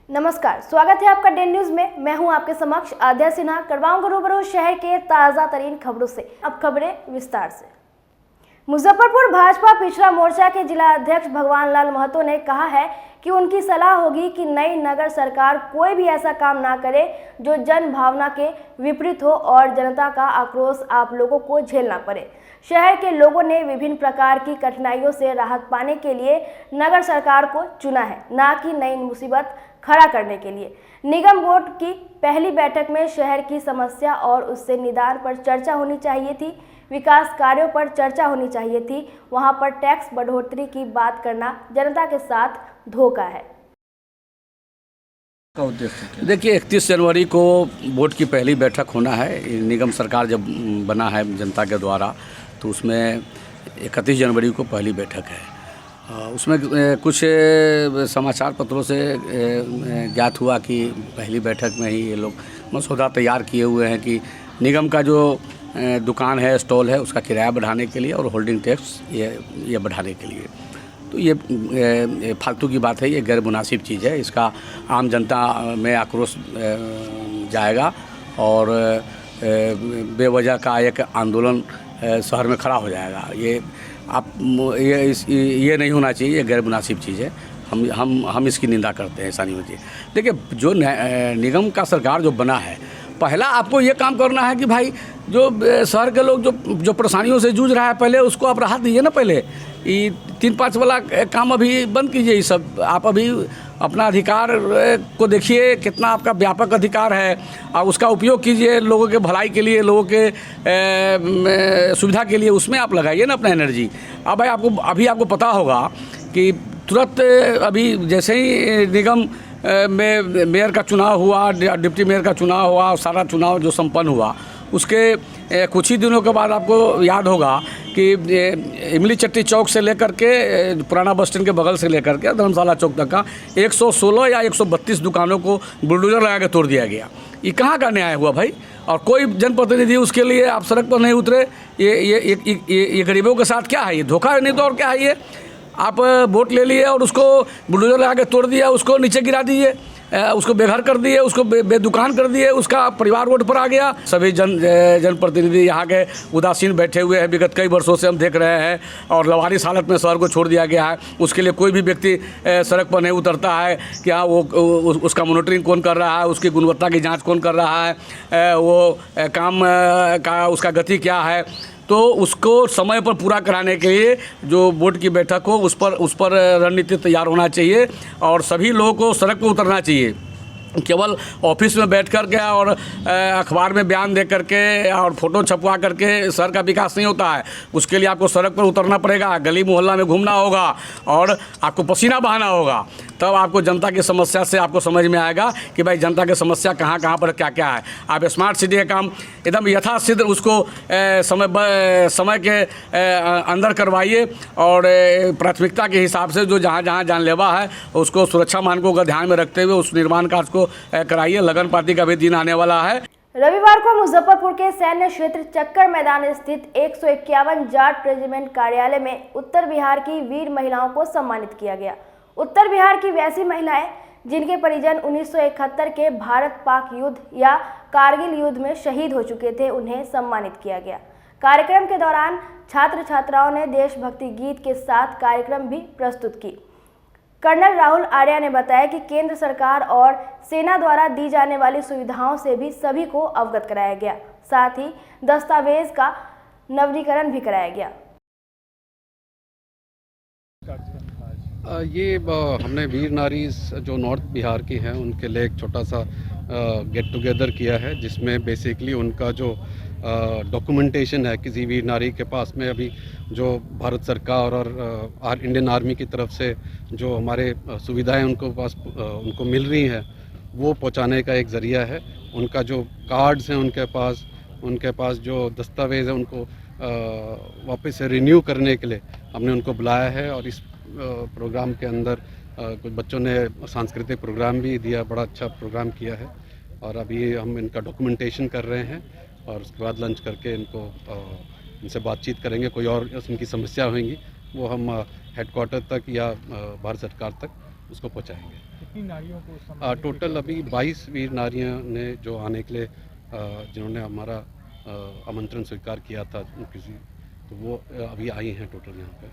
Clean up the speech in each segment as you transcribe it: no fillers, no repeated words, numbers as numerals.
नमस्कार, स्वागत है आपका डे न्यूज में। मैं हूं आपके समक्ष आद्या सिन्हा। करवाऊंगा रूबरू शहर के ताजा तरीन खबरों से। अब खबरें विस्तार से। मुजफ्फरपुर भाजपा पिछड़ा मोर्चा के जिला अध्यक्ष भगवान लाल महतो ने कहा है कि उनकी सलाह होगी कि नई नगर सरकार कोई भी ऐसा काम ना करे जो जन भावना के विपरीत हो और जनता का आक्रोश आप लोगों को झेलना पड़े। शहर के लोगों ने विभिन्न प्रकार की कठिनाइयों से राहत पाने के लिए नगर सरकार को चुना है, ना कि नई मुसीबत खड़ा करने के लिए। निगम बोर्ड की पहली बैठक में शहर की समस्या और उससे निदान पर चर्चा होनी चाहिए थी, विकास कार्यों पर चर्चा होनी चाहिए थी। वहां पर टैक्स बढ़ोतरी की बात करना जनता के साथ धोखा है। देखिए, 31 जनवरी को बोर्ड की पहली बैठक होना है। निगम सरकार जब बना है जनता के द्वारा, तो उसमें 31 जनवरी को पहली बैठक है। उसमें कुछ समाचार पत्रों से ज्ञात हुआ कि पहली बैठक में ही ये लोग मसौदा तैयार किए हुए हैं कि निगम का जो दुकान है, स्टॉल है, उसका किराया बढ़ाने के लिए और होल्डिंग टैक्स ये बढ़ाने के लिए। तो ये फालतू की बात है, ये गैर मुनासिब चीज़ है। इसका आम जनता में आक्रोश जाएगा और बेवजह का एक आंदोलन शहर में खड़ा हो जाएगा। ये नहीं होना चाहिए, ये गैर मुनासिब चीज़ है। हम इसकी निंदा करते हैं, ऐसा नहीं होना चाहिए। देखिए, जो निगम का सरकार जो बना है, पहला आपको ये काम करना है कि भाई जो शहर के लोग जो परेशानियों से जूझ रहा है, पहले उसको आप राहत दीजिए ना। पहले ये 3-5 वाला काम अभी बंद कीजिए। ये सब आप अभी अपना अधिकार को देखिए, कितना आपका व्यापक अधिकार है, और उसका उपयोग कीजिए लोगों के भलाई के लिए, लोगों के सुविधा के लिए। उसमें आप लगाइए ना अपना एनर्जी। अब भाई आपको पता होगा कि तुरंत अभी जैसे ही निगम में मेयर का चुनाव हुआ, डिप्टी मेयर का चुनाव हुआ, सारा चुनाव जो संपन्न हुआ, उसके कुछ ही दिनों के बाद आपको याद होगा कि इमली चट्टी चौक से लेकर के पुराना बस स्टैंड के बगल से लेकर के धर्मशाला चौक तक का 116 या 132 दुकानों को बुलडोजर लगा के तोड़ दिया गया। ये कहाँ का न्याय हुआ भाई? और कोई जनप्रतिनिधि उसके लिए आप सड़क पर नहीं उतरे। ये गरीबों के साथ क्या है? ये धोखा है, नहीं तो और क्या है? ये आप वोट ले लिए और उसको बुलडोजर लगा के तोड़ दिया, उसको नीचे गिरा दीजिए, उसको बेघर कर दिए, उसको बेदुकान कर दिए, उसका परिवार रोड पर आ गया। सभी जनप्रतिनिधि यहाँ के उदासीन बैठे हुए हैं, विगत कई वर्षों से हम देख रहे हैं। और लवारिस हालत में शहर को छोड़ दिया गया है। उसके लिए कोई भी व्यक्ति सड़क पर नहीं उतरता है कि हाँ वो उसका मॉनिटरिंग कौन कर रहा है, उसकी गुणवत्ता की जाँच कौन कर रहा है, वो काम का उसका गति क्या है। तो उसको समय पर पूरा कराने के लिए जो बोर्ड की बैठक हो, उस पर रणनीति तैयार होना चाहिए और सभी लोगों को सड़क पर उतरना चाहिए। केवल ऑफिस में बैठ कर के और अखबार में बयान दे करके और फोटो छपवा करके शहर का विकास नहीं होता है। उसके लिए आपको सड़क पर उतरना पड़ेगा, गली मोहल्ला में घूमना होगा और आपको पसीना बहाना होगा। तब आपको जनता की समस्या से आपको समझ में आएगा कि भाई जनता की समस्या कहाँ पर क्या क्या है। आप स्मार्ट सिटी का काम एकदम यथासिद्ध उसको समय के अंदर करवाइए और प्राथमिकता के हिसाब से जो जहाँ जानलेवा है उसको सुरक्षा मानकों का ध्यान में रखते हुए उस निर्माण कार्य को कराइए। लगन पार्टी का भी दिन आने वाला है। रविवार को मुजफ्फरपुर के सैन्य क्षेत्र चक्कर मैदान स्थित 151 जाट रेजिमेंट कार्यालय में उत्तर बिहार की वीर महिलाओं को सम्मानित किया गया। उत्तर बिहार की वैसी महिलाएं जिनके परिजन 1971 के भारत पाक युद्ध या कारगिल युद्ध में शहीद हो चुके थे, उन्हें सम्मानित किया गया। कार्यक्रम के दौरान छात्र छात्राओं ने देशभक्ति गीत के साथ कार्यक्रम भी प्रस्तुत की। कर्नल राहुल आर्या ने बताया कि केंद्र सरकार और सेना द्वारा दी जाने वाली सुविधाओं से भी सभी को अवगत कराया गया, साथ ही दस्तावेज का नवीनीकरण भी कराया गया। ये हमने वीर नारी जो नॉर्थ बिहार की हैं उनके लिए एक छोटा सा गेट टुगेदर किया है, जिसमें बेसिकली उनका जो डॉक्यूमेंटेशन है किसी वीर नारी के पास में अभी जो भारत सरकार और इंडियन आर्मी की तरफ से जो हमारे सुविधाएं उनको मिल रही हैं, वो पहुंचाने का एक ज़रिया है। उनका जो कार्ड्स हैं उनके पास जो दस्तावेज़ है उनको वापस से रिन्यू करने के लिए हमने उनको बुलाया है। और इस प्रोग्राम के अंदर कुछ बच्चों ने सांस्कृतिक प्रोग्राम भी दिया, बड़ा अच्छा प्रोग्राम किया है। और अभी हम इनका डॉक्यूमेंटेशन कर रहे हैं और उसके बाद लंच करके इनसे बातचीत करेंगे। कोई और इनकी समस्या होंगी वो हम हेडक्वार्टर तक या भारत सरकार तक उसको पहुंचाएंगे। कितनी नारियों को सम्मानित टोटल अभी 22 वीर नारियां ने जो आने के लिए जिन्होंने हमारा आमंत्रण स्वीकार किया था किसी, तो वो अभी आई हैं टोटल यहाँ पे।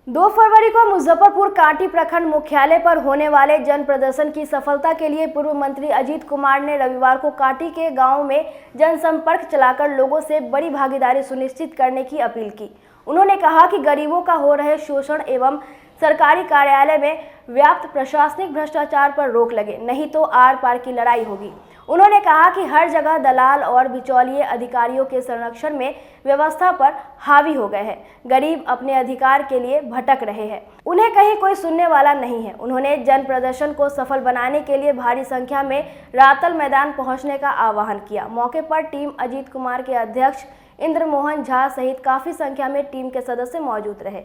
2 फरवरी को मुजफ्फरपुर कांटी प्रखंड मुख्यालय पर होने वाले जन प्रदर्शन की सफलता के लिए पूर्व मंत्री अजीत कुमार ने रविवार को कांटी के गांव में जनसंपर्क चलाकर लोगों से बड़ी भागीदारी सुनिश्चित करने की अपील की। उन्होंने कहा कि गरीबों का हो रहे शोषण एवं सरकारी कार्यालय में व्याप्त प्रशासनिक भ्रष्टाचार पर रोक लगे, नहीं तो आर पार की लड़ाई होगी। उन्होंने कहा कि हर जगह दलाल और बिचौलिए अधिकारियों के संरक्षण में व्यवस्था पर हावी हो गए हैं। गरीब अपने अधिकार के लिए भटक रहे हैं, उन्हें कहीं कोई सुनने वाला नहीं है। उन्होंने जन प्रदर्शन को सफल बनाने के लिए भारी संख्या में रातल मैदान पहुंचने का आह्वान किया। मौके पर टीम अजीत कुमार के अध्यक्ष इंद्र मोहन झा सहित काफी संख्या में टीम के सदस्य मौजूद रहे।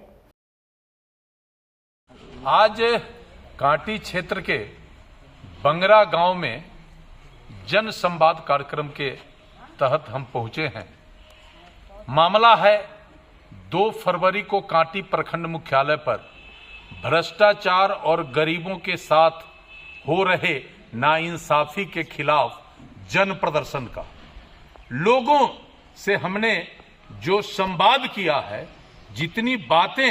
आज कांटी क्षेत्र के बंगरा गांव में जन संवाद कार्यक्रम के तहत हम पहुंचे हैं। मामला है 2 फरवरी को कांटी प्रखंड मुख्यालय पर भ्रष्टाचार और गरीबों के साथ हो रहे नाइंसाफी के खिलाफ जन प्रदर्शन का। लोगों से हमने जो संवाद किया है, जितनी बातें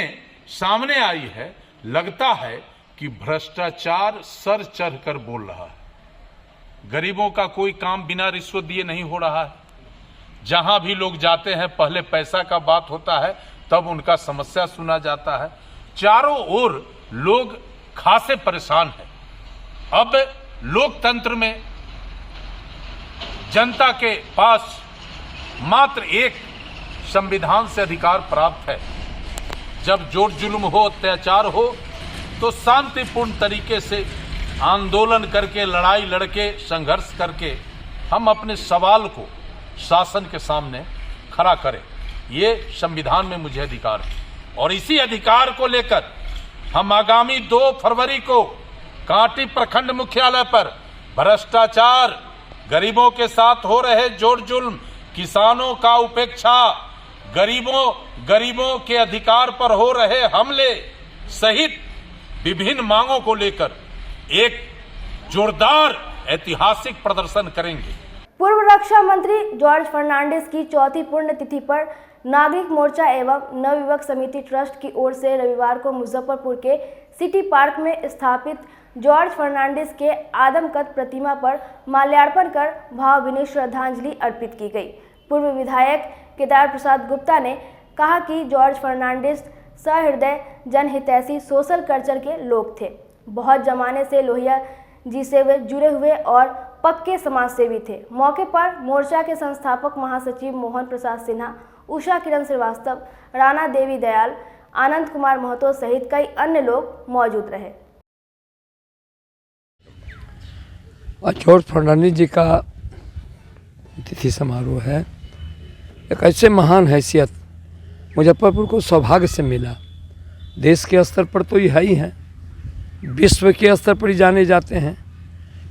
सामने आई है, लगता है कि भ्रष्टाचार सर चढ़कर बोल रहा है। गरीबों का कोई काम बिना रिश्वत दिए नहीं हो रहा है। जहां भी लोग जाते हैं पहले पैसा का बात होता है, तब उनका समस्या सुना जाता है। चारों ओर लोग खासे परेशान हैं। अब लोकतंत्र में जनता के पास मात्र एक संविधान से अधिकार प्राप्त है। जब जोर जुल्म हो, अत्याचार हो, तो शांतिपूर्ण तरीके से आंदोलन करके, लड़ाई लड़के, संघर्ष करके हम अपने सवाल को शासन के सामने खड़ा करें। ये संविधान में मुझे अधिकार है और इसी अधिकार को लेकर हम आगामी 2 फरवरी को कांटी प्रखंड मुख्यालय पर भ्रष्टाचार, गरीबों के साथ हो रहे जोर जुल्म, किसानों का उपेक्षा, गरीबों के अधिकार पर हो रहे हमले सहित विभिन्न मांगों को लेकर एक जोरदार ऐतिहासिक प्रदर्शन करेंगे। पूर्व रक्षा मंत्री जॉर्ज फर्नांडिस की 4वीं पुण्यतिथि पर नागरिक मोर्चा एवं नवयुवक समिति ट्रस्ट की ओर से रविवार को मुजफ्फरपुर के सिटी पार्क में स्थापित जॉर्ज फर्नांडिस के आदमकद प्रतिमा पर माल्यार्पण कर भावभीनी श्रद्धांजलि अर्पित की गई। पूर्व विधायक केदार प्रसाद गुप्ता ने कहा कि जॉर्ज फर्नांडिस सहृदय जनहितैषी सोशल कल्चर के लोग थे। बहुत जमाने से लोहिया जी से वे जुड़े हुए और पक्के समाजसेवी थे। मौके पर मोर्चा के संस्थापक महासचिव मोहन प्रसाद सिन्हा, उषा किरण श्रीवास्तव, राणा देवी दयाल, आनंद कुमार महतो सहित कई अन्य लोग मौजूद रहे। जॉर्ज फर्नांडिस जी का तिथि समारोह है। एक ऐसे महान हैसियत मुजफ्फरपुर को सौभाग्य से मिला। देश के स्तर पर तो ये है ही हैं, विश्व के स्तर पर ही जाने जाते हैं,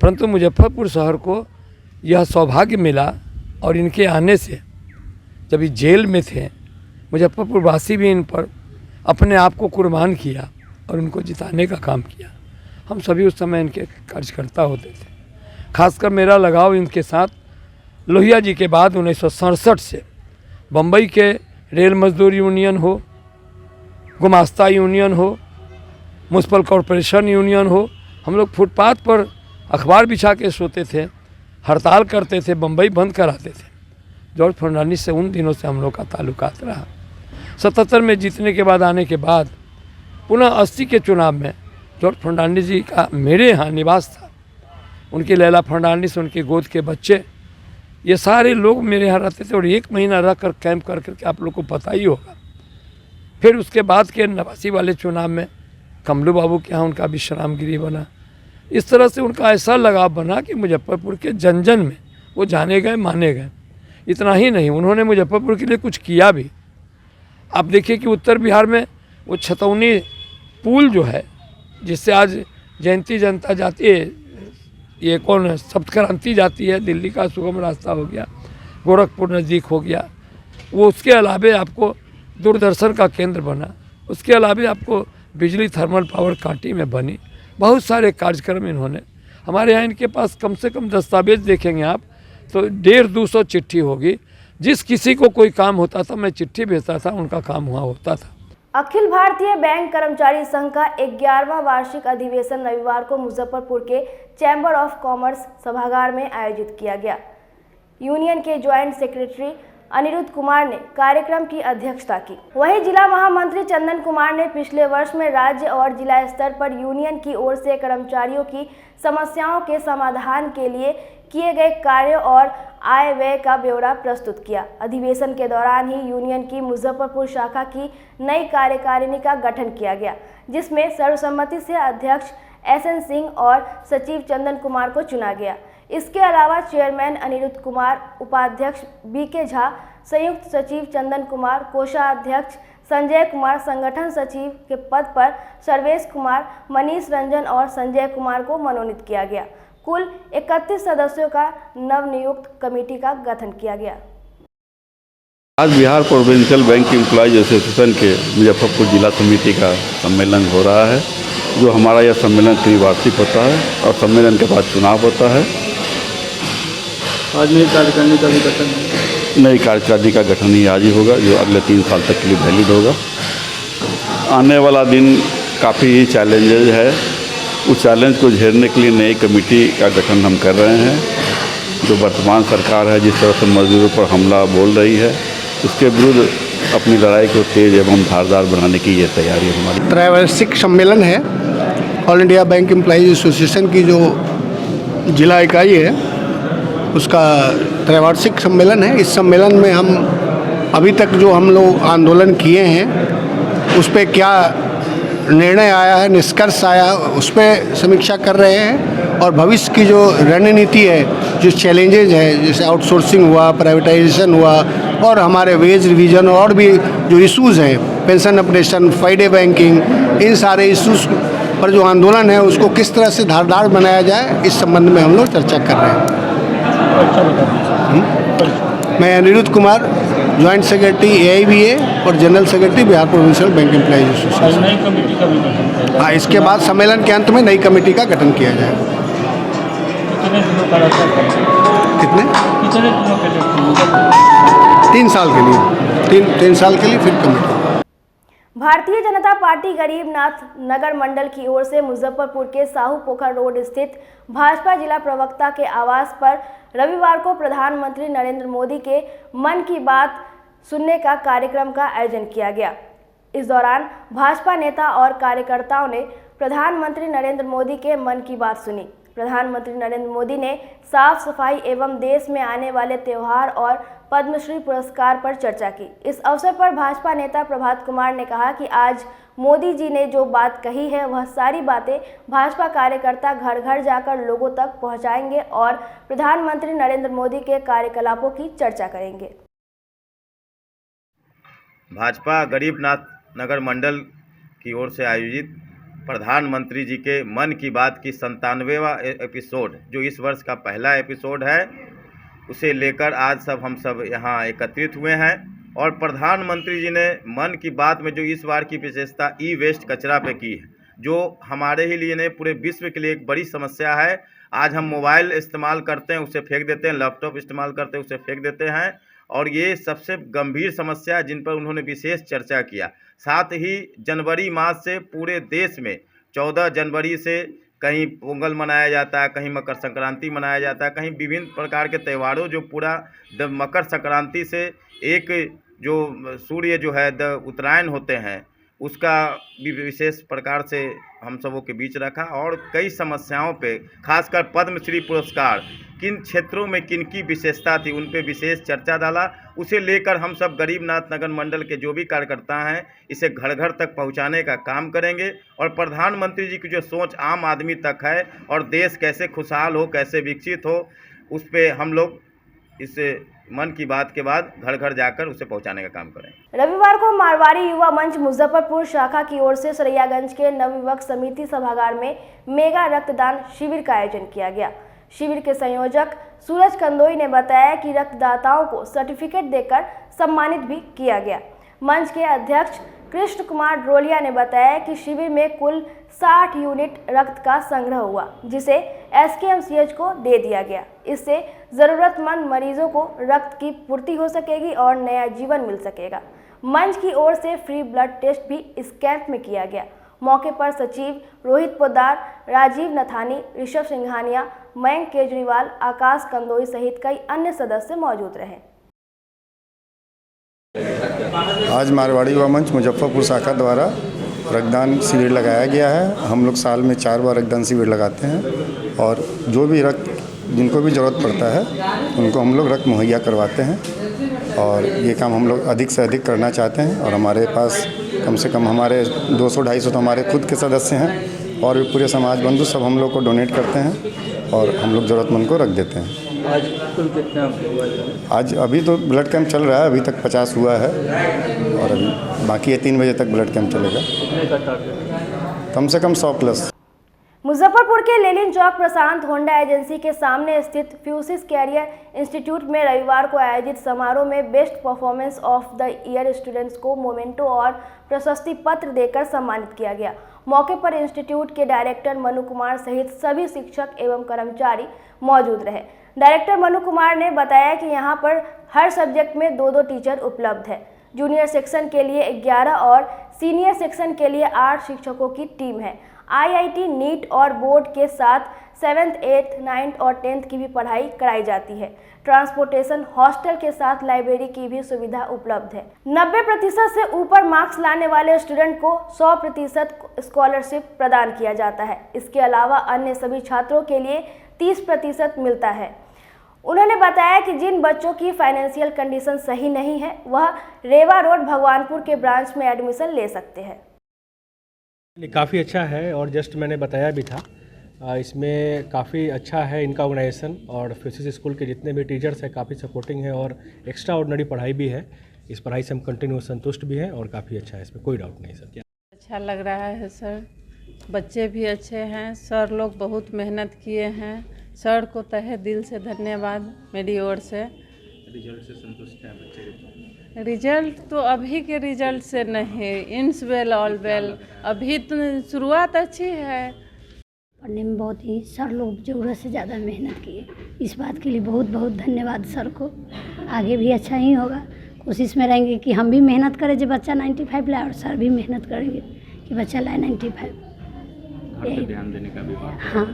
परंतु मुजफ्फरपुर शहर को यह सौभाग्य मिला और इनके आने से, जब ये जेल में थे, मुजफ्फरपुर वासी भी इन पर अपने आप को कुर्बान किया और उनको जिताने का काम किया। हम सभी उस समय इनके कार्यकर्ता होते थे। खासकर मेरा लगाव इनके साथ लोहिया जी के बाद 1967 से बम्बई के रेल मजदूर यूनियन हो, गुमास्ता यूनियन हो, म्यूनसिपल कॉरपोरेशन यूनियन हो, हम लोग फुटपाथ पर अखबार बिछा के सोते थे, हड़ताल करते थे, बम्बई बंद कराते थे। जॉर्ज फर्नांडिस से उन दिनों से हम लोग का ताल्लुकात रहा। 77 में जीतने के बाद आने के बाद पुनः 80 के चुनाव में जॉर्ज फर्नांडिस जी का मेरे यहाँ निवास था। उनकी लैला फर्नांडिस, उनके गोद के बच्चे, ये सारे लोग मेरे यहाँ रहते थे और 1 महीना रह कर कैंप कर करके आप लोग को पता ही होगा। फिर उसके बाद के 89 वाले चुनाव में कमलू बाबू के यहाँ उनका विश्राम गृह बना। इस तरह से उनका ऐसा लगाव बना कि मुजफ्फरपुर के जन जन में वो जाने गए, माने गए। इतना ही नहीं, उन्होंने मुजफ्फरपुर के लिए कुछ किया भी। आप देखिए कि उत्तर बिहार में वो छतौनी पुल जो है, जिससे आज जयंती जनता जाती है, ये कौन सप्त क्रांति जाती है, दिल्ली का सुगम रास्ता हो गया, गोरखपुर नज़दीक हो गया। वो उसके अलावे आपको दूरदर्शन का केंद्र बना, उसके अलावे आपको बिजली थर्मल पावर कांटी में बनी। बहुत सारे कार्यक्रम इन्होंने हमारे यहाँ, इनके पास कम से कम दस्तावेज देखेंगे आप तो 150-200 चिट्ठी होगी। जिस किसी को कोई काम होता था मैं चिट्ठी भेजता था, उनका काम हुआ होता था। अखिल भारतीय बैंक कर्मचारी संघ का 11वां वार्षिक अधिवेशन रविवार को मुजफ्फरपुर के चैम्बर ऑफ कॉमर्स सभागार में आयोजित किया गया। यूनियन के ज्वाइंट सेक्रेटरी अनिरुद्ध कुमार ने कार्यक्रम की अध्यक्षता की। वहीं जिला महामंत्री चंदन कुमार ने पिछले वर्ष में राज्य और जिला स्तर पर यूनियन की ओर से कर्मचारियों की समस्याओं के समाधान के लिए किए गए कार्यों और आय व्यय का ब्यौरा प्रस्तुत किया। अधिवेशन के दौरान ही यूनियन की मुजफ्फरपुर शाखा की नई कार्यकारिणी का गठन किया गया, जिसमें सर्वसम्मति से अध्यक्ष SN सिंह और सचिव चंदन कुमार को चुना गया। इसके अलावा चेयरमैन अनिरुद्ध कुमार, उपाध्यक्ष BK झा, संयुक्त सचिव चंदन कुमार, कोषाध्यक्ष संजय कुमार, संगठन सचिव के पद पर सर्वेश कुमार, मनीष रंजन और संजय कुमार को मनोनीत किया गया। कुल 31 सदस्यों का नवनियुक्त कमेटी का गठन किया गया। आज Bihar provincial bank employees association के मुजफ्फरपुर जिला समिति का सम्मेलन हो रहा है। जो हमारा यह सम्मेलन त्रिवार्षिक होता है और सम्मेलन के बाद चुनाव होता है। आज नई कार्यकारिणी का भी गठन नई कार्यकारिणी का गठन ही आज ही होगा, जो अगले 3 साल तक के लिए वैलिड होगा। आने वाला दिन काफ़ी चैलेंजेज है। उस चैलेंज को झेलने के लिए नई कमेटी का गठन हम कर रहे हैं। जो वर्तमान सरकार है, जिस तरह से मजदूरों पर हमला बोल रही है, उसके विरुद्ध अपनी लड़ाई को तेज एवं धारदार बनाने की ये तैयारी है हमारी। त्रैवार्षिक सम्मेलन है। All India bank employees association की जो जिला इकाई है, उसका त्रैवार्षिक सम्मेलन है। इस सम्मेलन में हम अभी तक जो हम लोग आंदोलन किए हैं उस पर क्या निर्णय आया है, निष्कर्ष आया, उस पर समीक्षा कर रहे हैं। और भविष्य की जो रणनीति है, जो चैलेंजेज है, जैसे आउटसोर्सिंग हुआ, प्राइवेटाइजेशन हुआ और हमारे वेज रिवीजन और भी जो इश्यूज़ हैं, पेंशन अपडेशन, फ्राइडे बैंकिंग, इन सारे इश्यूज़ पर जो आंदोलन है उसको किस तरह से धारदार बनाया जाए, इस संबंध में हम लोग चर्चा कर रहे हैं। मैं Aniruddh Kumar, joint secretary AIBA और general secretary Bihar provincial bank employees association. नई कमेटी का भी गठन। हाँ, इसके बाद सम्मेलन के अंत में नई कमेटी का गठन किया जाएगा। कितने दिनों के लिए? 3 साल के लिए। 3 साल के लिए फिर कमेटी। भारतीय जनता पार्टी गरीबनाथ नगर मंडल की ओर से मुजफ्फरपुर के साहू पोखर रोड स्थित भाजपा जिला प्रवक्ता के आवास पर रविवार को प्रधानमंत्री नरेंद्र मोदी के मन की बात सुनने का कार्यक्रम का आयोजन किया गया। इस दौरान भाजपा नेता और कार्यकर्ताओं ने प्रधानमंत्री नरेंद्र मोदी के मन की बात सुनी। प्रधानमंत्री नरेंद्र मोदी ने साफ सफाई एवं देश में आने वाले त्यौहार और पद्मश्री पुरस्कार पर चर्चा की। इस अवसर पर भाजपा नेता प्रभात कुमार ने कहा कि आज मोदी जी ने जो बात कही है, वह सारी बातें भाजपा कार्यकर्ता घर घर जाकर लोगों तक पहुंचाएंगे और प्रधानमंत्री नरेंद्र मोदी के कार्यकलापों की चर्चा करेंगे। भाजपा गरीबनाथ नगर मंडल की ओर से आयोजित प्रधानमंत्री जी के मन की बात की 97वां एपिसोड, जो इस वर्ष का पहला एपिसोड है, उसे लेकर आज हम सब यहाँ एकत्रित हुए हैं। और प्रधानमंत्री जी ने मन की बात में जो इस बार की विशेषता ई-वेस्ट कचरा पे की है, जो हमारे ही लिए नहीं पूरे विश्व के लिए एक बड़ी समस्या है। आज हम मोबाइल इस्तेमाल करते हैं, उसे फेंक देते हैं, लैपटॉप इस्तेमाल करते हैं, उसे फेंक देते हैं, और ये सबसे गंभीर समस्या है जिन पर उन्होंने विशेष चर्चा किया। साथ ही जनवरी मास से पूरे देश में 14 जनवरी से कहीं पोंगल मनाया जाता है, कहीं मकर संक्रांति मनाया जाता है, कहीं विभिन्न प्रकार के त्योहारों, जो पूरा मकर संक्रांति से एक जो सूर्य जो है उत्तरायण होते हैं, उसका भी विशेष प्रकार से हम सबों के बीच रखा। और कई समस्याओं पे, खासकर पद्मश्री पुरस्कार किन क्षेत्रों में किन की विशेषता थी, उन पे विशेष चर्चा डाला। उसे लेकर हम सब गरीबनाथ नगर मंडल के जो भी कार्यकर्ता हैं, इसे घर घर तक पहुंचाने का काम करेंगे। और प्रधानमंत्री जी की जो सोच आम आदमी तक है और देश कैसे खुशहाल हो, कैसे विकसित हो, उस पर हम लोग इस मन की बात के बाद घर घर जाकर उसे पहुंचाने का काम करें। रविवार को मारवाड़ी युवा मंच मुजफ्फरपुर शाखा की ओर से सरैयागंज के नवयुवक समिति सभागार में मेगा रक्तदान शिविर का आयोजन किया गया। शिविर के संयोजक सूरज कंदोई ने बताया कि रक्तदाताओं को सर्टिफिकेट देकर सम्मानित भी किया गया। मंच के अध्यक्ष कृष्ण कुमार ड्रोलिया ने बताया कि शिविर में कुल 60 यूनिट रक्त का संग्रह हुआ, जिसे SKMCH को दे दिया गया। इससे ज़रूरतमंद मरीजों को रक्त की पूर्ति हो सकेगी और नया जीवन मिल सकेगा। मंच की ओर से फ्री ब्लड टेस्ट भी इस कैंप में किया गया। मौके पर सचिव रोहित पोद्दार, राजीव नथानी, ऋषभ सिंघानिया, मयंक केजरीवाल, आकाश कंदोई सहित कई अन्य सदस्य मौजूद रहे। आज मारवाड़ी युवा मंच मुजफ्फरपुर शाखा द्वारा रक्तदान शिविर लगाया गया है। हम लोग साल में 4 बार रक्तदान शिविर लगाते हैं और जो भी रक्त जिनको भी ज़रूरत पड़ता है उनको हम लोग रक्त मुहैया करवाते हैं और ये काम हम लोग अधिक से अधिक करना चाहते हैं। और हमारे पास कम से कम हमारे 200-250 तो हमारे खुद के सदस्य हैं और भी पूरे समाज बंधु सब हम लोग को डोनेट करते हैं और हम लोग ज़रूरतमंद को रख देते हैं। आज कुल कितना हुआ? आज अभी तो ब्लड कैंप चल रहा है, अभी तक 50 हुआ है और अभी बाकी है 3 बजे तक ब्लड कैंप चलेगा। कितने का टारगेट? कम से कम 100+। मुजफ्फरपुर के लेलिन चौक प्रशांत होंडा एजेंसी के सामने स्थित फ्यूसिस कैरियर इंस्टीट्यूट में रविवार को आयोजित समारोह में best performance of the year students को मोमेंटो और प्रशस्ति पत्र देकर सम्मानित किया गया। मौके पर इंस्टीट्यूट के डायरेक्टर मनु कुमार सहित सभी शिक्षक एवं कर्मचारी मौजूद रहे। डायरेक्टर मनु कुमार ने बताया कि यहाँ पर हर सब्जेक्ट में 2-2 टीचर उपलब्ध है। जूनियर सेक्शन के लिए 11 और सीनियर सेक्शन के लिए 8 शिक्षकों की टीम है। IIT, नीट और बोर्ड के साथ 7th, 8th, 9th और 10th की भी पढ़ाई कराई जाती है। ट्रांसपोर्टेशन, हॉस्टल के साथ लाइब्रेरी की भी सुविधा उपलब्ध है। 90% से ऊपर मार्क्स लाने वाले स्टूडेंट को 100% स्कॉलरशिप प्रदान किया जाता है। इसके अलावा अन्य सभी छात्रों के लिए 30% मिलता है। उन्होंने बताया कि जिन बच्चों की फाइनेंशियल कंडीशन सही नहीं है वह रेवा रोड भगवानपुर के ब्रांच में एडमिशन ले सकते हैं। काफ़ी अच्छा है और जस्ट मैंने बताया भी था, इसमें काफ़ी अच्छा है इनका ऑर्गेनाइजेशन और फ्यूसिस स्कूल के जितने भी टीचर्स हैं काफ़ी सपोर्टिंग है और एक्स्ट्रा ऑर्डिनरी पढ़ाई भी है। इस पढ़ाई से हम कंटिन्यू संतुष्ट भी हैं और काफ़ी अच्छा है, इसमें कोई डाउट नहीं सर। अच्छा लग रहा है सर, बच्चे भी अच्छे हैं, सर लोग बहुत मेहनत किए हैं। सर को तहे दिल से धन्यवाद मेरी ओर से। रिजल्ट से संतुष्ट हैं बच्चे? रिजल्ट तो अभी के रिजल्ट से नहीं, इन्स वेल ऑल वेल, अभी तो शुरुआत अच्छी है। पढ़ने में बहुत ही सर लोग ज़रूरत से ज़्यादा मेहनत किए, इस बात के लिए बहुत बहुत धन्यवाद सर को। आगे भी अच्छा ही होगा, कोशिश में रहेंगे कि हम भी मेहनत करें जो बच्चा 95 लाए और सर भी मेहनत करेंगे कि बच्चा लाए 95। घर पे ध्यान देने का भी बात है। हाँ,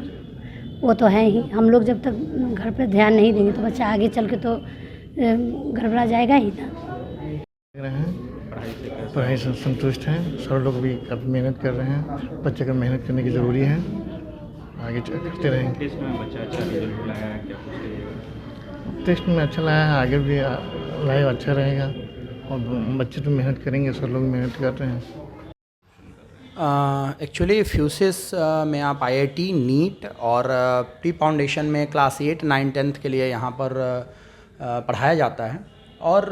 वो तो है ही। हम लोग जब तक घर पे ध्यान नहीं देंगे तो बच्चा आगे चल के तो गड़बड़ा जाएगा ही ना। पढ़ाई से संतुष्ट हैं, सर लोग भी काफ़ी मेहनत कर रहे हैं। बच्चे को मेहनत करने की ज़रूरी है, आगे करते रहेंगे। टेस्ट में बच्चा अच्छा रिजल्ट लाया है, क्या कुछ कहिएगा? टेस्ट में अच्छा लाया है, आगे भी लाइव अच्छा रहेगा और बच्चे तो मेहनत करेंगे, सर लोग मेहनत कर रहे हैं। एक्चुअली फ्यूसिस में आप IIT, नीट और प्री फाउंडेशन में क्लास 8, 9, 10th के लिए यहाँ पर पढ़ाया जाता है। और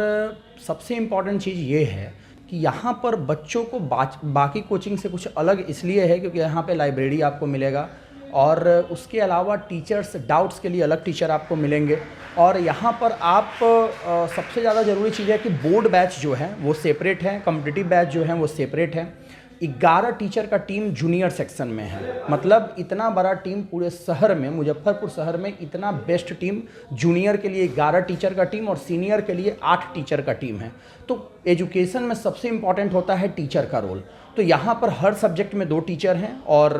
सबसे इम्पॉर्टेंट चीज़ ये है कि यहाँ पर बच्चों को बाकी कोचिंग से कुछ अलग इसलिए है क्योंकि यहाँ पे लाइब्रेरी आपको मिलेगा और उसके अलावा टीचर्स, डाउट्स के लिए अलग टीचर आपको मिलेंगे। और यहाँ पर आप सबसे ज़्यादा ज़रूरी चीज़ है कि बोर्ड बैच जो है वो सेपरेट है, कॉम्पिटिटिव बैच जो है वो सेपरेट है। 11 टीचर का टीम जूनियर सेक्शन में है, मतलब इतना बड़ा टीम पूरे शहर में, मुजफ्फरपुर शहर में इतना बेस्ट टीम। जूनियर के लिए 11 टीचर का टीम और सीनियर के लिए 8 टीचर का टीम है। तो एजुकेशन में सबसे इम्पॉर्टेंट होता है टीचर का रोल। तो यहाँ पर हर सब्जेक्ट में 2 टीचर हैं और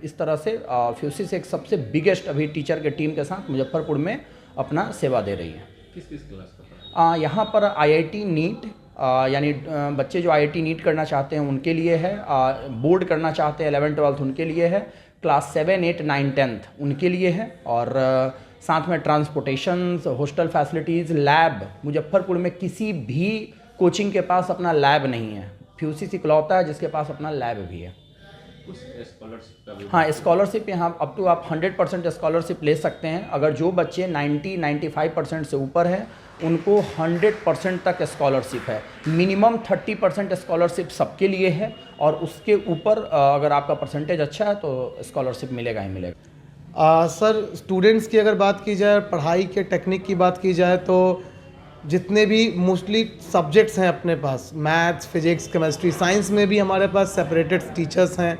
इस तरह से फ्यूसिस एक सबसे बिगेस्ट अभी टीचर के टीम के साथ मुजफ्फरपुर में अपना सेवा दे रही है। किस क्लास का? यहाँ पर IIT, नीट यानी बच्चे जो IIT नीट करना चाहते हैं उनके लिए है, बोर्ड करना चाहते हैं 11th 12th उनके लिए है, क्लास 7, 8, 9, 10th उनके लिए है। और साथ में transportation, hostel facilities, lab, Muzaffarpur में किसी भी कोचिंग के पास अपना लैब नहीं है। फ्यूसिस इकलौता है जिसके पास अपना लैब भी है। हाँ, स्कॉलरशिप यहाँ अप टू आप 100% स्कॉलरशिप ले सकते हैं। अगर जो बच्चे 90-95% से ऊपर है उनको 100% तक स्कॉलरशिप है। मिनिमम 30% स्कॉलरशिप सबके लिए है और उसके ऊपर अगर आपका परसेंटेज अच्छा है तो स्कॉलरशिप मिलेगा ही मिलेगा। सर, स्टूडेंट्स की अगर बात की जाए, पढ़ाई के टेक्निक की बात की जाए तो जितने भी मोस्टली सब्जेक्ट्स हैं अपने पास, मैथ्स, फिजिक्स, केमिस्ट्री, साइंस में भी हमारे पास सेपरेटेड टीचर्स हैं,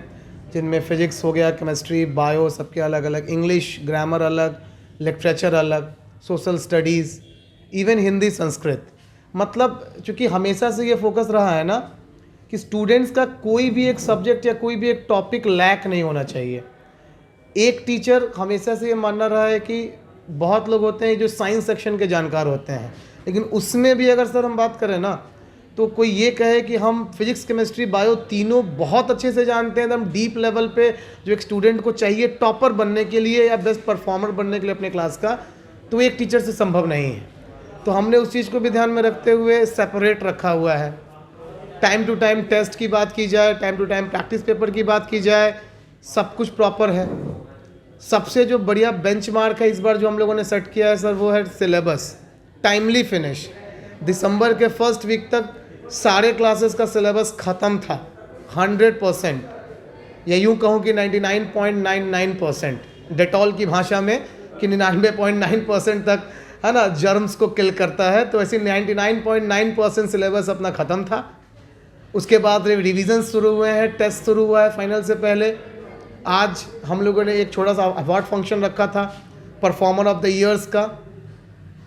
जिनमें फिजिक्स हो गया, केमिस्ट्री, बायो, सबके अलग अलग, इंग्लिश ग्रामर अलग, लिटरेचर अलग, social studies, even Hindi, Sanskrit. मतलब चूँकि हमेशा से ये फोकस रहा है ना कि स्टूडेंट्स का कोई भी एक सब्जेक्ट या कोई भी एक टॉपिक लैक नहीं होना चाहिए। एक टीचर हमेशा से ये मानना रहा है कि बहुत लोग होते हैं जो साइंस सेक्शन के जानकार होते हैं, लेकिन उसमें भी अगर सर हम बात करें ना, तो कोई ये कहे कि हम फिजिक्स, केमिस्ट्री, बायो तीनों बहुत अच्छे से जानते हैं, एकदम डीप लेवल पे जो एक स्टूडेंट को चाहिए टॉपर बनने के लिए या बेस्ट परफॉर्मर बनने के लिए अपने क्लास का, तो एक टीचर से संभव नहीं है। तो हमने उस चीज़ को भी ध्यान में रखते हुए सेपरेट रखा हुआ है। टाइम टू टाइम टेस्ट की बात की जाए, time to time practice paper की बात की जाए, सब कुछ प्रॉपर है। सबसे जो बढ़िया बेंचमार्क है इस बार जो हम लोगों ने सेट किया है सर, वो है सिलेबस, टाइमली फिनिश। दिसंबर के फर्स्ट वीक तक सारे क्लासेस का सिलेबस ख़त्म था 100%, या यूँ कहूँ कि 99.99%, डेटॉल की भाषा में कि 99.9% तक है ना जर्म्स को किल करता है। तो ऐसे 99.9% सिलेबस अपना ख़त्म था। उसके बाद रिविज़न शुरू हुए हैं, टेस्ट शुरू हुआ है फाइनल से पहले। आज हम लोगों ने एक छोटा सा अवार्ड फंक्शन रखा था परफॉर्मर ऑफ द ईयर्स का,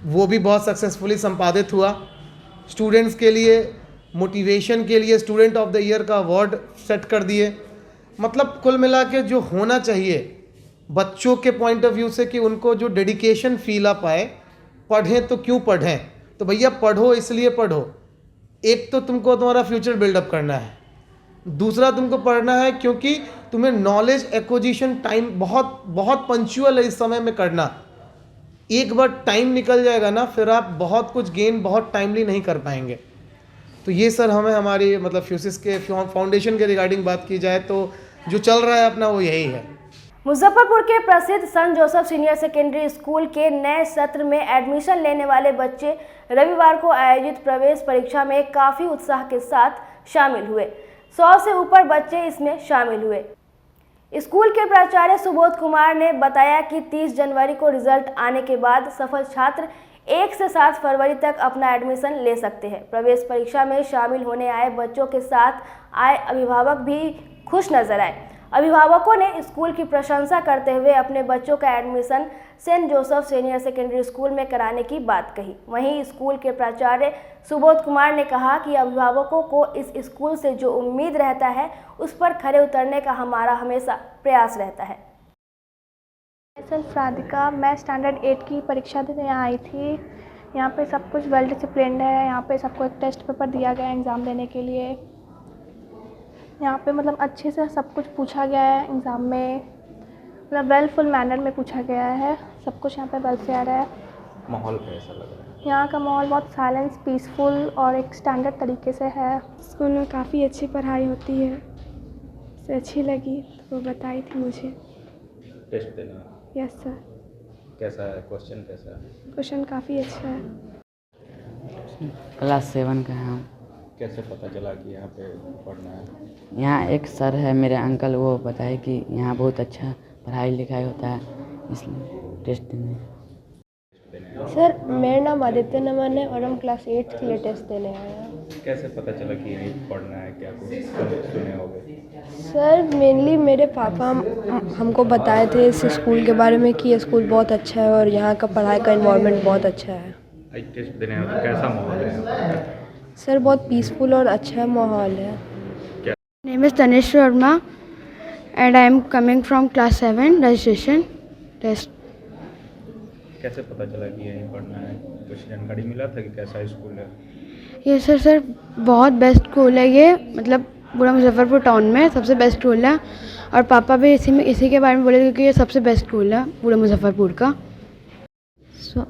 वो भी बहुत सक्सेसफुली संपादित हुआ। स्टूडेंट्स के लिए मोटिवेशन के लिए स्टूडेंट ऑफ द ईयर का अवार्ड सेट कर दिए। मतलब कुल मिला के जो होना चाहिए बच्चों के पॉइंट ऑफ व्यू से कि उनको जो डेडिकेशन फील आ पाए, पढ़ें तो क्यों पढ़ें, तो भैया पढ़ो इसलिए पढ़ो। एक तो तुमको तुम्हारा फ्यूचर बिल्डअप करना है, दूसरा तुमको पढ़ना है क्योंकि तुम्हें नॉलेज एक्विजिशन टाइम बहुत बहुत पंक्चुअल है इस समय में करना। एक बार टाइम निकल जाएगा ना, फिर आप बहुत कुछ गेन बहुत टाइमली नहीं कर पाएंगे। तो ये सर हमें हमारी मतलब फ्यूसिस के फाउंडेशन के रिगार्डिंग बात की जाए तो जो चल रहा है अपना वो यही है। मुजफ्फरपुर के प्रसिद्ध सन जोसेफ सीनियर सेकेंडरी स्कूल के नए सत्र में एडमिशन लेने वाले बच्चे रविवार को आयोजित प्रवेश परीक्षा में काफ़ी उत्साह के साथ शामिल हुए। 100 से ऊपर बच्चे इसमें शामिल हुए। स्कूल के प्राचार्य सुबोध कुमार ने बताया कि 30 जनवरी को रिजल्ट आने के बाद सफल छात्र 1 से 7 फरवरी तक अपना एडमिशन ले सकते हैं। प्रवेश परीक्षा में शामिल होने आए बच्चों के साथ आए अभिभावक भी खुश नजर आए। अभिभावकों ने स्कूल की प्रशंसा करते हुए अपने बच्चों का admission Saint Joseph senior secondary school में कराने की बात कही। वहीं स्कूल के प्राचार्य सुबोध कुमार ने कहा कि अभिभावकों को इस स्कूल से जो उम्मीद रहता है उस पर खरे उतरने का हमारा हमेशा प्रयास रहता है। राधिका, मैं स्टैंडर्ड 8 की परीक्षा देने यहाँ आई थी। यहाँ पे सब कुछ वेल डिसिप्लिन्ड है। यहाँ पे सबको एक टेस्ट पेपर दिया गया है एग्ज़ाम देने के लिए। यहाँ पे मतलब अच्छे से सब कुछ पूछा गया है एग्ज़ाम में, मतलब वेल फुल मैनर में पूछा गया है। सब कुछ यहाँ पे वेल फेयर है। माहौल कैसा लग रहा है? यहाँ का माहौल बहुत साइलेंस, पीसफुल और एक स्टैंडर्ड तरीके से है। स्कूल में काफ़ी अच्छी पढ़ाई होती है, से अच्छी लगी तो वो बताई थी मुझे। टेस्ट देना? Yes sir. कैसा है क्वेश्चन? कैसा है क्वेश्चन? काफ़ी अच्छा है। क्लास 7 का है हम। कैसे पता चला कि यहाँ पे पढ़ना है? यहाँ एक सर है मेरे अंकल, वो बताए कि यहाँ बहुत अच्छा पढ़ाई लिखाई होता है, इसलिए टेस्ट देने। सर मेरा नाम आदित्य नमन है और हम क्लास 8 के लिए टेस्ट देने आए हैं। कैसे पता चला कि यहीं पढ़ना है? क्या कुछ सुने होंगे? सर मेनली मेरे पापा हमको बताए थे इस स्कूल के बारे में कि ये स्कूल बहुत अच्छा है और यहाँ का पढ़ाई का इन्वायरमेंट बहुत अच्छा है। टेस्ट देने आए तो कैसा माहौल है? सर बहुत पीसफुल और अच्छा माहौल है। Name is Tanish Verma and I am coming from class 7 registration test. कैसे पता चला कि यहीं पढ़ना है? कुछ जानकारी मिला था कि कैसा स्कूल है? ये सर बहुत बेस्ट स्कूल है ये, मतलब पूरा मुजफ्फरपुर टाउन में सबसे बेस्ट स्कूल है और पापा भी इसी के बारे में बोले क्योंकि ये सबसे बेस्ट स्कूल है पूरे मुजफ्फरपुर का।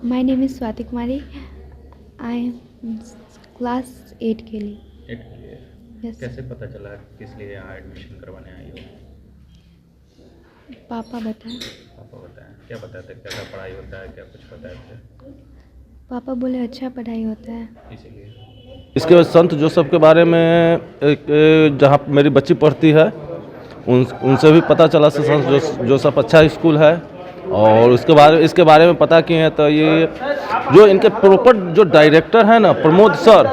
My name is Swati Kumari, I am class 8 के लिए। 8 के लिए? यस। कैसे पता चला किस लिए यहाँ एडमिशन करवाने आई हो? पापा बताएं। पापा बताएं? क्या बताते? कैसा पढ़ाई होता है? क्या कुछ बताए थे? पापा बोले अच्छा पढ़ाई होता है इसीलिए। इसके संत जोसेफ के बारे में जहाँ मेरी बच्ची पढ़ती है उनसे भी पता चला संत जोसेफ अच्छा स्कूल है और इसके बारे में पता किए हैं तो ये जो इनके प्रॉपर जो डायरेक्टर हैं ना प्रमोद सर,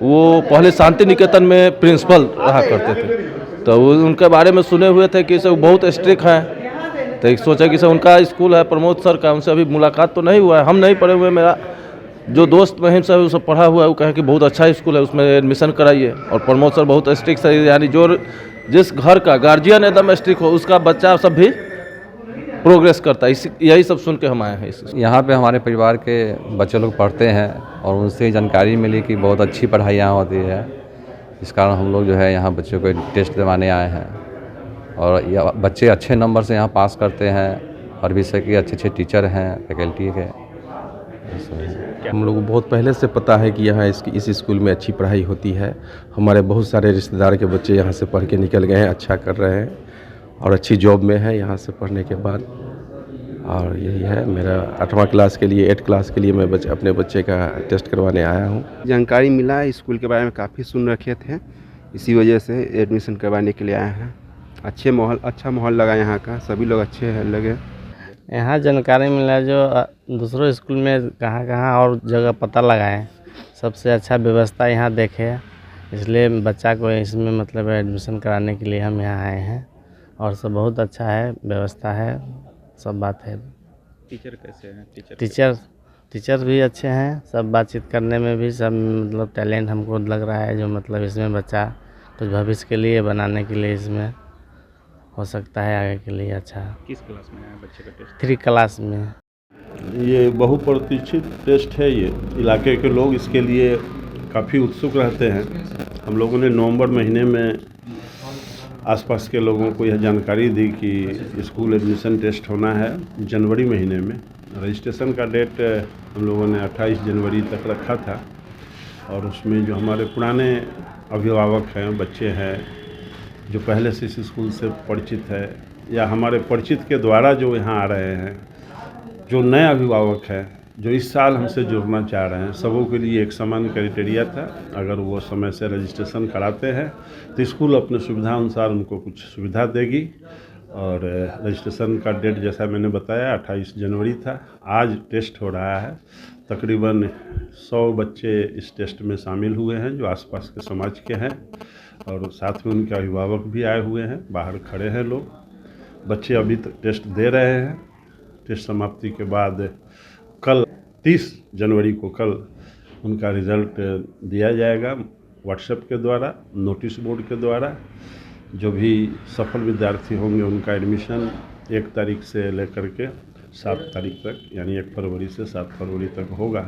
वो पहले शांति निकेतन में प्रिंसिपल रहा करते थे, तो उनके बारे में सुने हुए थे कि सब बहुत स्ट्रिक्ट हैं। तो एक सोचा कि सर उनका स्कूल है प्रमोद सर का, उनसे अभी मुलाकात तो नहीं हुआ है, हम नहीं पढ़े हुए, मेरा जो दोस्त महिम सर वो सब पढ़ा हुआ है, वो कहे कि बहुत अच्छा स्कूल है, उसमें एडमिशन कराइए। और प्रमोद सर बहुत स्ट्रिक्ट है, यानी जो जिस घर का गार्जियन एकदम स्ट्रिक्ट हो उसका बच्चा सब भी प्रोग्रेस करता है। यही सब सुन के हम आए हैं। यहाँ पे हमारे परिवार के बच्चे लोग पढ़ते हैं और उनसे जानकारी मिली कि बहुत अच्छी पढ़ाई यहाँ होती है। इस कारण हम लोग जो है यहाँ बच्चों को टेस्ट दिलवाने आए हैं और यह बच्चे अच्छे नंबर से यहाँ पास करते हैं और विषय के अच्छे टीचर हैं, फैकल्टी के। हम लोग को बहुत पहले से पता है कि यहाँ इस स्कूल में अच्छी पढ़ाई होती है। हमारे बहुत सारे रिश्तेदार के बच्चे यहाँ से पढ़ के निकल गए हैं, अच्छा कर रहे हैं और अच्छी जॉब में है यहाँ से पढ़ने के बाद। और यही है मेरा 8वां क्लास के लिए 8 क्लास के लिए मैं अपने बच्चे का टेस्ट करवाने आया हूँ। जानकारी मिला है, स्कूल के बारे में काफ़ी सुन रखे थे, इसी वजह से एडमिशन करवाने के लिए आए हैं। अच्छा माहौल लगा यहाँ का, सभी लोग अच्छे हैं लगे। यहाँ जानकारी मिला जो दूसरों स्कूल में कहाँ और जगह पता लगाएं, सबसे अच्छा व्यवस्था यहाँ देखे, इसलिए बच्चा को इसमें मतलब एडमिशन कराने के लिए हम यहाँ आए हैं। और सब बहुत अच्छा है, व्यवस्था है, सब बात है। टीचर कैसे हैं? टीचर भी अच्छे हैं, सब बातचीत करने में भी सब मतलब टैलेंट हमको लग रहा है, जो मतलब इसमें बच्चा कुछ भविष्य के लिए बनाने के लिए इसमें हो सकता है आगे के लिए अच्छा। किस क्लास में है बच्चे का टेस्ट? 3 क्लास में। ये बहुप्रतीक्षित टेस्ट है, ये इलाके के लोग इसके लिए काफ़ी उत्सुक रहते हैं। हम लोगों ने नवंबर महीने में आसपास के लोगों को यह जानकारी दी कि स्कूल एडमिशन टेस्ट होना है जनवरी महीने में। रजिस्ट्रेशन का डेट हम लोगों ने 28 जनवरी तक रखा था और उसमें जो हमारे पुराने अभिभावक हैं, बच्चे हैं, जो पहले से इस स्कूल से परिचित है या हमारे परिचित के द्वारा जो यहाँ आ रहे हैं, जो नए अभिभावक हैं जो इस साल हमसे जुड़ना चाह रहे हैं, सबों के लिए एक समान क्राइटेरिया था। अगर वो समय से रजिस्ट्रेशन कराते हैं तो स्कूल अपने सुविधा अनुसार उनको कुछ सुविधा देगी। और रजिस्ट्रेशन का डेट जैसा मैंने बताया 28 जनवरी था। आज टेस्ट हो रहा है, तकरीबन 100 बच्चे इस टेस्ट में शामिल हुए हैं जो आसपास के समाज के हैं और साथ में उनके अभिभावक भी आए हुए हैं, बाहर खड़े हैं लोग। बच्चे अभी तक टेस्ट दे रहे हैं। टेस्ट समाप्ति के बाद कल 30 जनवरी को कल उनका रिज़ल्ट दिया जाएगा व्हाट्सएप के द्वारा, नोटिस बोर्ड के द्वारा। जो भी सफल विद्यार्थी होंगे उनका एडमिशन 1 तारीख से लेकर के 7 तारीख तक, यानी 1 फरवरी से 7 फरवरी तक होगा।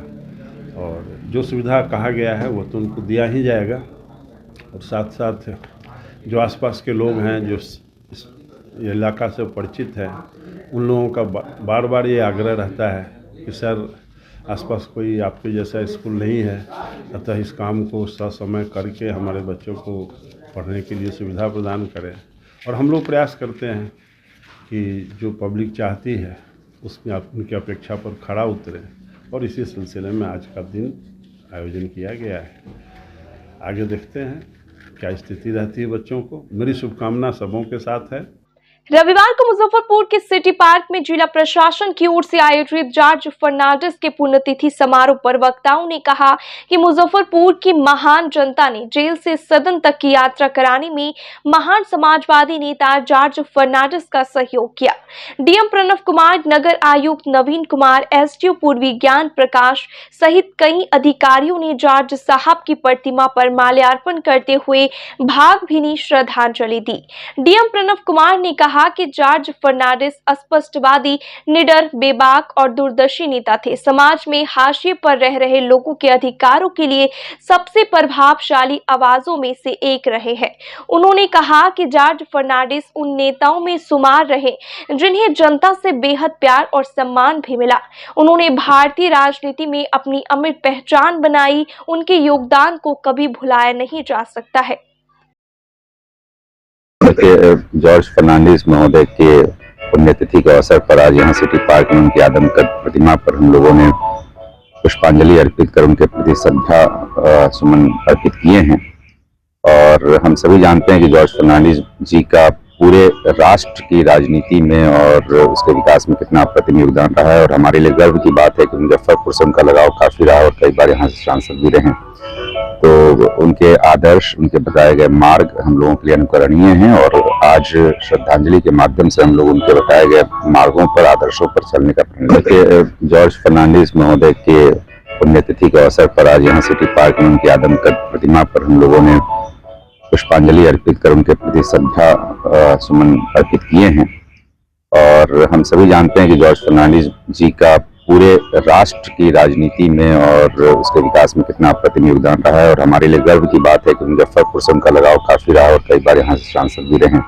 और जो सुविधा कहा गया है वो तो उनको दिया ही जाएगा। और साथ साथ जो आसपास के लोग हैं जो इस इलाका से परिचित हैं, उन लोगों का बार बार ये आग्रह रहता है कि सर आसपास कोई आपके जैसा स्कूल नहीं है, अतः इस काम को ससमय करके हमारे बच्चों को पढ़ने के लिए सुविधा प्रदान करें। और हम लोग प्रयास करते हैं कि जो पब्लिक चाहती है उसमें आप उनकी अपेक्षा पर खरा उतरें और इसी सिलसिले में आज का दिन आयोजन किया गया है। आगे देखते हैं क्या स्थिति रहती है बच्चों को। मेरी शुभकामना सबों के साथ है। रविवार को मुजफ्फरपुर के सिटी पार्क में जिला प्रशासन की ओर से आयोजित जॉर्ज फर्नांडिस के पुण्यतिथि समारोह पर वक्ताओं ने कहा कि मुजफ्फरपुर की महान जनता ने जेल से सदन तक की यात्रा कराने में महान समाजवादी नेता जॉर्ज फर्नांडिस का सहयोग किया। डीएम प्रणव कुमार, नगर आयुक्त नवीन कुमार, एसडीओ पूर्वी ज्ञान प्रकाश सहित कई अधिकारियों ने जॉर्ज साहब की प्रतिमा पर माल्यार्पण करते हुए भावभीनी श्रद्धांजलि दी। डीएम प्रणव कुमार ने कहा कि जॉर्ज फर्नांडिस स्पष्टवादी, निडर, बेबाक और दूरदर्शी नेता थे। समाज में हाशिए पर रह रहे लोगों के अधिकारों के लिए सबसे प्रभावशाली आवाजों में से एक रहे हैं। उन्होंने कहा कि जॉर्ज फर्नांडिस उन नेताओं में शुमार रहे जिन्हें जनता से बेहद प्यार और सम्मान भी मिला। उन्होंने भारतीय राजनीति में अपनी अमिट पहचान बनाई। उनके योगदान को कभी भुलाया नहीं जा सकता है। जॉर्ज फर्नांडिस महोदय के पुण्यतिथि के अवसर पर आज यहाँ सिटी पार्क में उनकी आदमकद प्रतिमा पर हम लोगों ने पुष्पांजलि अर्पित कर उनके प्रति श्रद्धा सुमन अर्पित किए हैं। और हम सभी जानते हैं कि जॉर्ज फर्नांडिस जी का पूरे राष्ट्र की राजनीति में और उसके विकास में कितना अप्रतिम योगदान रहा है। और हमारे लिए गर्व की बात है कि मुजफ्फरपुर से उनका लगाव काफ़ी रहा और कई बार यहाँ से सांसद भी रहे। तो उनके आदर्श, उनके बताए गए मार्ग हम लोगों के लिए अनुकरणीय हैं और आज श्रद्धांजलि के माध्यम से हम लोग उनके बताए गए मार्गों पर, आदर्शों पर चलने का प्रयास के जॉर्ज फर्नांडिस महोदय के पुण्यतिथि के अवसर पर आज यहाँ सिटी पार्क में उनकी आदमकद प्रतिमा पर हम लोगों ने पुष्पांजलि अर्पित कर उनके प्रति श्रद्धा सुमन अर्पित किए हैं। और हम सभी जानते हैं कि जॉर्ज फर्नांडिस जी का पूरे राष्ट्र की राजनीति में और उसके विकास में कितना अप्रतिम योगदान रहा है। और हमारे लिए गर्व की बात है कि मुजफ्फरपुर से उनका लगाव काफ़ी रहा और कई बार यहाँ से सांसद भी रहे।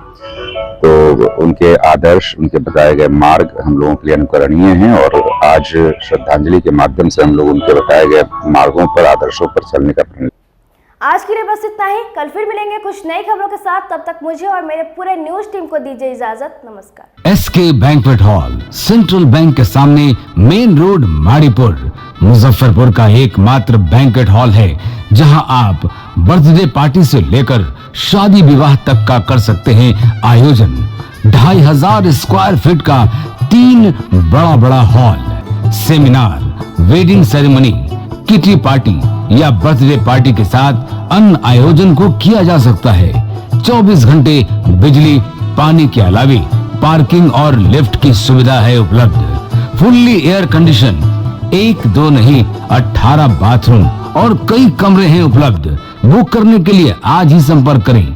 तो उनके आदर्श, उनके बताए गए मार्ग हम लोगों के लिए अनुकरणीय हैं और आज श्रद्धांजलि के माध्यम से हम लोग उनके बताए गए मार्गों पर, आदर्शों पर चलने का प्रयास। आज के लिए बस इतना ही। कल फिर मिलेंगे कुछ नई खबरों के साथ। तब तक मुझे और मेरे पूरे न्यूज टीम को दीजिए इजाजत। नमस्कार। SK banquet hall, central bank के सामने, मेन रोड, माड़ीपुर, मुजफ्फरपुर का एकमात्र बैंक्वेट हॉल है जहां आप बर्थडे पार्टी से लेकर शादी विवाह तक का कर सकते हैं आयोजन। 2500 स्क्वायर फीट का 3 बड़ा hall, seminar, wedding ceremony, kitty party या बर्थडे पार्टी के साथ अन्य आयोजन को किया जा सकता है। 24 घंटे बिजली पानी के अलावे पार्किंग और लिफ्ट की सुविधा है उपलब्ध। फुल्ली एयर कंडीशन, 1 2 नहीं 18 बाथरूम और कई कमरे हैं उपलब्ध। बुक करने के लिए आज ही संपर्क करें।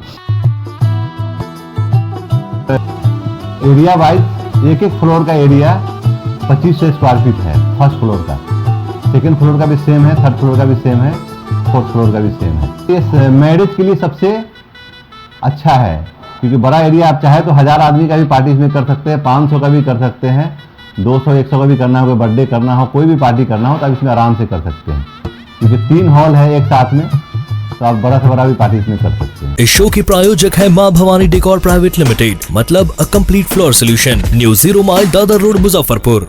एरिया वाइज एक फ्लोर का एरिया 2500 स्क्वायर फीट है। फर्स्ट फ्लोर का, सेकेंड फ्लोर का भी सेम है, थर्ड फ्लोर का भी सेम है, फोर्थ फ्लोर का भी सेम है। ये मैरिज के लिए सबसे अच्छा है क्योंकि बड़ा एरिया आप चाहे तो 1000 आदमी का भी पार्टी इसमें कर सकते हैं, 500 का भी कर सकते हैं, 200 100 का भी करना हो, बर्थडे करना हो, कोई भी पार्टी करना हो तो आप इसमें आराम से कर सकते हैं क्योंकि 3 हॉल है एक साथ में, तो आप बड़ा से बड़ा भी पार्टी इसमें कर सकते हैं। इस शो के प्रायोजक है मां भवानी डेकोर प्राइवेट लिमिटेड, मतलब a complete floor solution, new 0 mile Dadar road, Muzaffarpur.